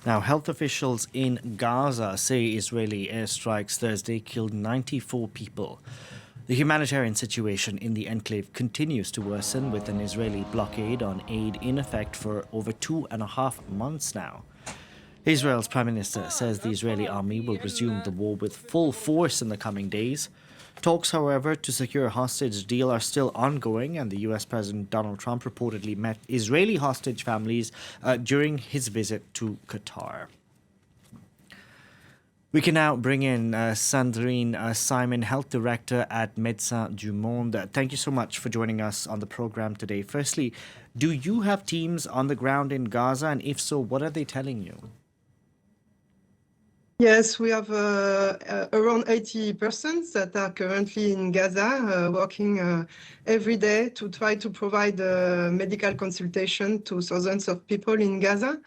Now, health officials in Gaza say Israeli airstrikes Thursday killed 94 people. The humanitarian situation in the enclave continues to worsen, with an Israeli blockade on aid in effect for over 2.5 months now. Israel's prime minister says the Israeli army will resume the war with full force in the coming days. Talks, however, to secure a hostage deal are still ongoing, and the U.S. President Donald Trump reportedly met Israeli hostage families during his visit to Qatar. We can now bring in Sandrine Simon, Health Director at Médecins du Monde. Thank you so much for joining us on the program today. Firstly, do you have teams on the ground in Gaza, and if so, what are they telling you? Yes, we have around 80 persons that are currently in Gaza, working every day to try to provide medical consultation to thousands of people in Gaza.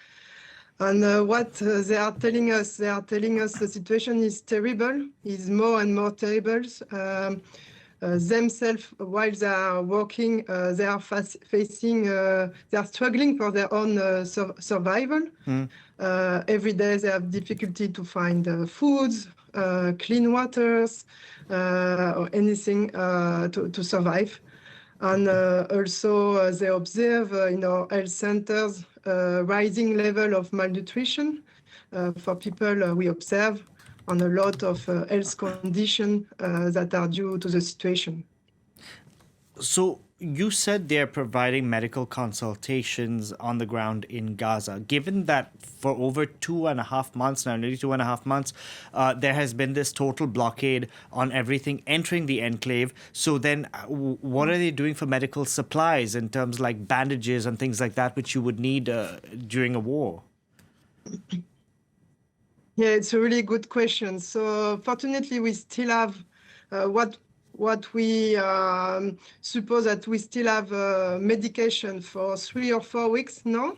And what they are telling us the situation is terrible, is more and more terrible. Themselves, while they are working, they are facing, they are struggling for their own survival. Every day they have difficulty to find foods, clean waters, or anything to survive. And also they observe in our health centers rising level of malnutrition for people we observe, on a lot of health conditions that are due to the situation. So you said they're providing medical consultations on the ground in Gaza. Given that for over 2.5 months now, nearly 2.5 months, there has been this total blockade on everything entering the enclave. So then what are they doing for medical supplies in terms like bandages and things like that, which you would need during a war? Yeah, it's a really good question. So fortunately, we still have what we suppose that we still have medication for 3 or 4 weeks now.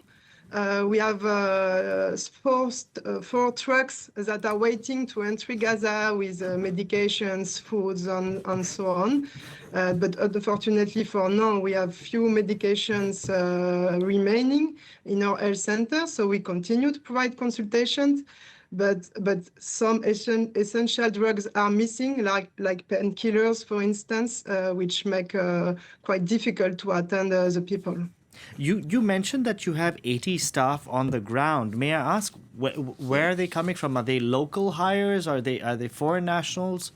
We have 4 trucks that are waiting to enter Gaza with medications, foods, and so on. But unfortunately for now, we have few medications remaining in our health center. So we continue to provide consultations. But some essential drugs are missing, like painkillers, for instance, which make quite difficult to attend the people. You mentioned that you have 80 staff on the ground. May I ask, where are they coming from? Are they local hires? Are they foreign nationals?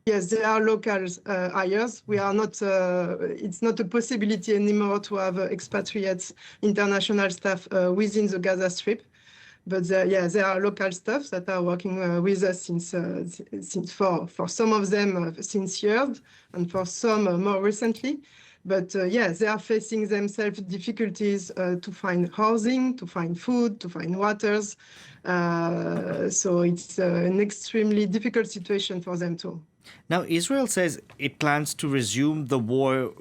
Yes, they are local hires. We are not. It's not a possibility anymore to have expatriates, international staff within the Gaza Strip. But there are local staff that are working with us since for some of them since years, and for some more recently. But they are facing themselves difficulties to find housing, to find food, to find waters. So it's an extremely difficult situation for them too. Now, Israel says it plans to resume the war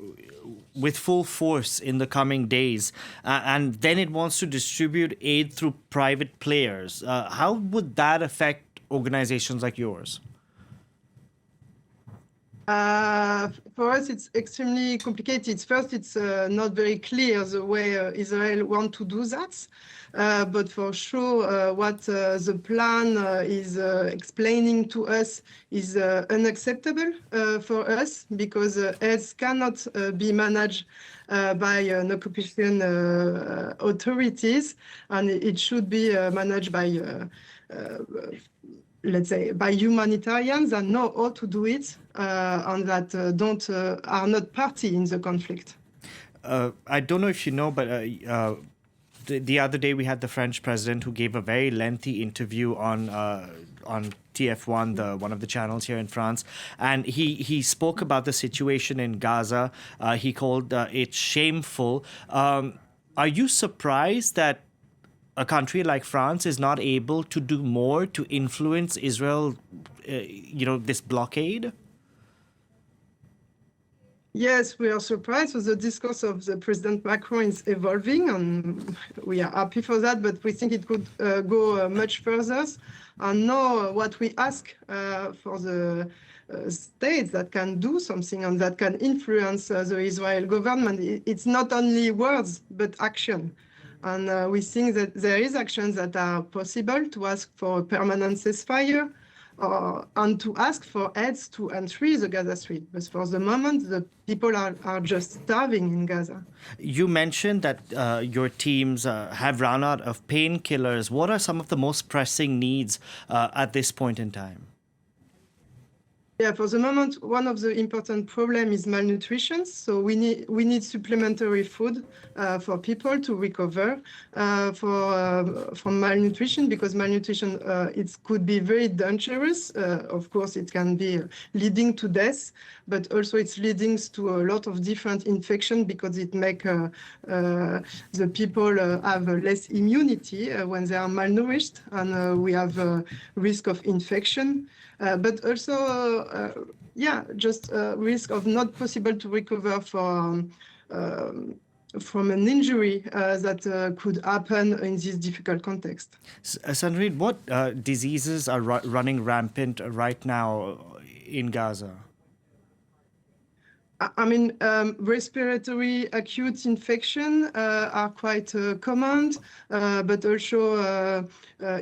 with full force in the coming days, and then it wants to distribute aid through private players. How would that affect organizations like yours? For us, it's extremely complicated. First, it's not very clear the way Israel want to do that. But for sure, what the plan is explaining to us is unacceptable for us, because health cannot be managed by an occupation authorities, and it should be managed by let's say, by humanitarians that know how to do it and that are not party in the conflict. I don't know if you know, but the other day we had the French president who gave a very lengthy interview on TF1, one of the channels here in France, and he spoke about the situation in Gaza. He called it shameful. Are you surprised that a country like France is not able to do more to influence Israel, this blockade? Yes, we are surprised. So the discourse of the President Macron is evolving, and we are happy for that, but we think it could go much further. And now what we ask for the states that can do something and that can influence the Israel government, it's not only words, but action. And we think that there is actions that are possible to ask for a permanent ceasefire and to ask for aids to entry the Gaza Strip. But for the moment, the people are just starving in Gaza. You mentioned that your teams have run out of painkillers. What are some of the most pressing needs at this point in time? Yeah, for the moment, one of the important problems is malnutrition. So we need supplementary food for people to recover from malnutrition, because malnutrition it could be very dangerous. Of course, it can be leading to death, but also it's leading to a lot of different infections, because it makes the people have less immunity when they are malnourished, and we have a risk of infection. But also, just risk of not possible to recover from an injury that could happen in this difficult context. Sandrine, what diseases are running rampant right now in Gaza? I mean, respiratory acute infection are quite common, but also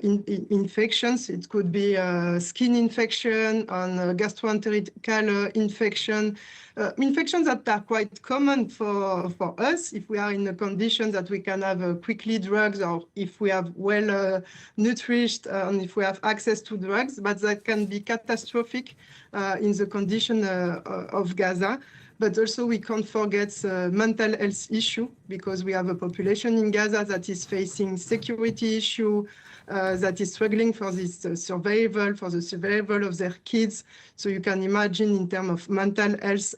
infections. It could be skin infection and gastroenterical infection. Infections that are quite common for us if we are in a condition that we can have quickly drugs, or if we have well nourished and if we have access to drugs, but that can be catastrophic in the condition of Gaza. But also we can't forget mental health issue, because we have a population in Gaza that is facing security issue, that is struggling for this survival, for the survival of their kids. So you can imagine in terms of mental health,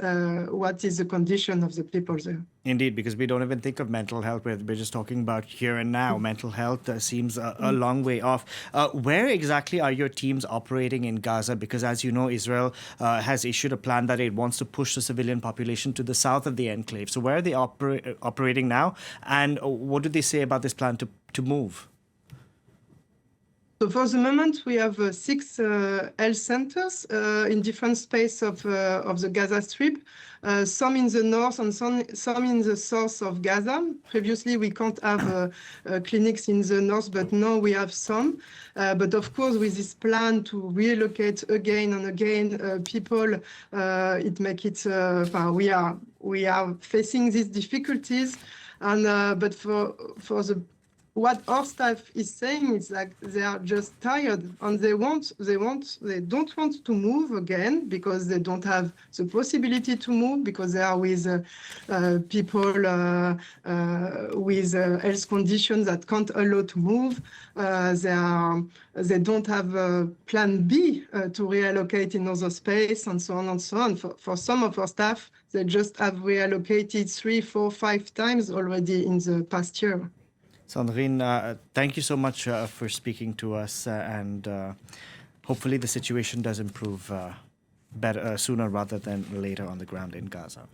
what is the condition of the people there. Indeed, because we don't even think of mental health. We're just talking about here and now. Mental health seems a long way off. Where exactly are your teams operating in Gaza? Because as you know, Israel has issued a plan that it wants to push the civilian population to the south of the enclave. So where are they operating now? And what do they say about this plan to move? So for the moment, we have 6 health centers in different spaces of the Gaza Strip, some in the north and some in the south of Gaza. Previously, we can't have clinics in the north, but now we have some. But of course, with this plan to relocate again and again people, it makes it, we are facing these difficulties. And but for the what our staff is saying is like they are just tired, and they don't want to move again, because they don't have the possibility to move, because they are with people with health conditions that can't allow to move. They don't have a plan B to reallocate in other space, and so on and so on. For some of our staff, they just have reallocated 3, 4, 5 times already in the past year. Sandrine, thank you so much for speaking to us, and hopefully the situation does improve better sooner rather than later on the ground in Gaza.